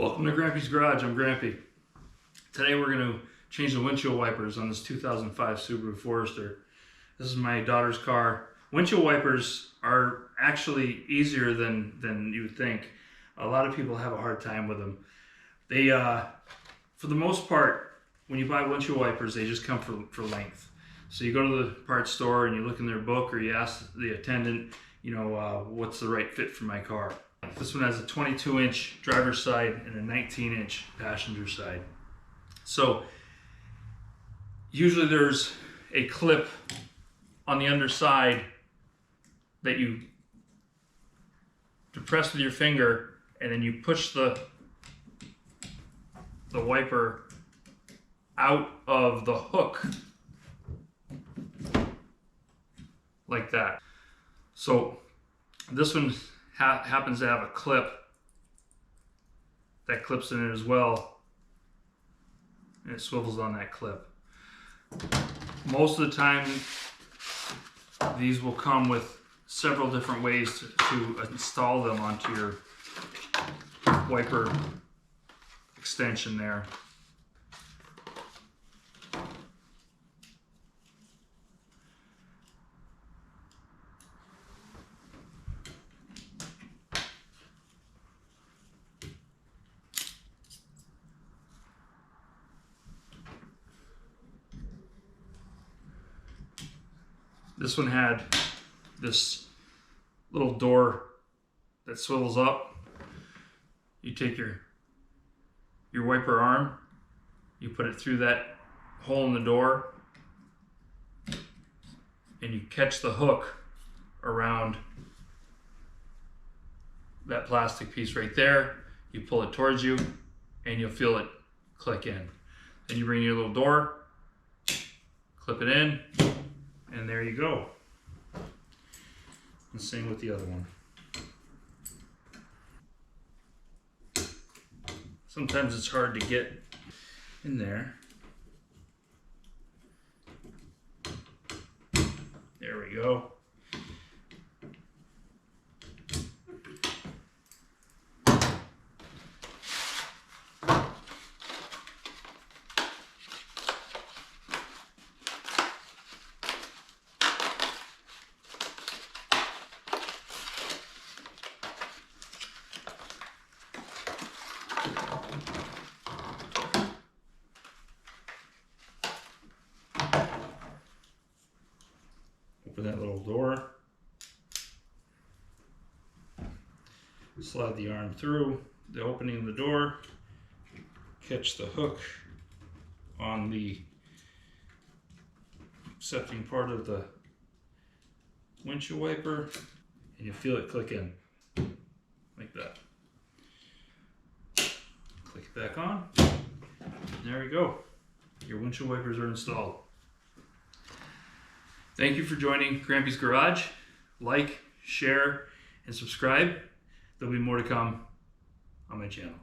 Welcome to Grampy's Garage. I'm Grampy. Today we're going to change the windshield wipers on this 2005 Subaru Forester. This is my daughter's car. Windshield wipers are actually easier than you would think. A lot of people have a hard time with them. They, for the most part, when you buy windshield wipers, they just come for length. So you go to the parts store and you look in their book, or you ask the attendant, what's the right fit for my car. This one has a 22-inch driver's side and a 19-inch passenger side. So usually there's a clip on the underside that you depress with your finger, and then you push the wiper out of the hook like that. So this one happens to have a clip that clips in it as well, and it swivels on that clip. Most of the time these will come with several different ways to install them onto your wiper extension there. This one had this little door that swivels up. You take your wiper arm, you put it through that hole in the door, and you catch the hook around that plastic piece right there. You pull it towards you and you'll feel it click in. Then you bring your little door, clip it in, and there you go. And same with the other one. Sometimes it's hard to get in there. There we go. Open that little door, slide the arm through the opening of the door, catch the hook on the accepting part of the windshield wiper, and you feel it click in like that. Click it back on, and there we go. Your windshield wipers are installed. Thank you for joining Grampy's Garage. Like, share, and subscribe. There'll be more to come on my channel.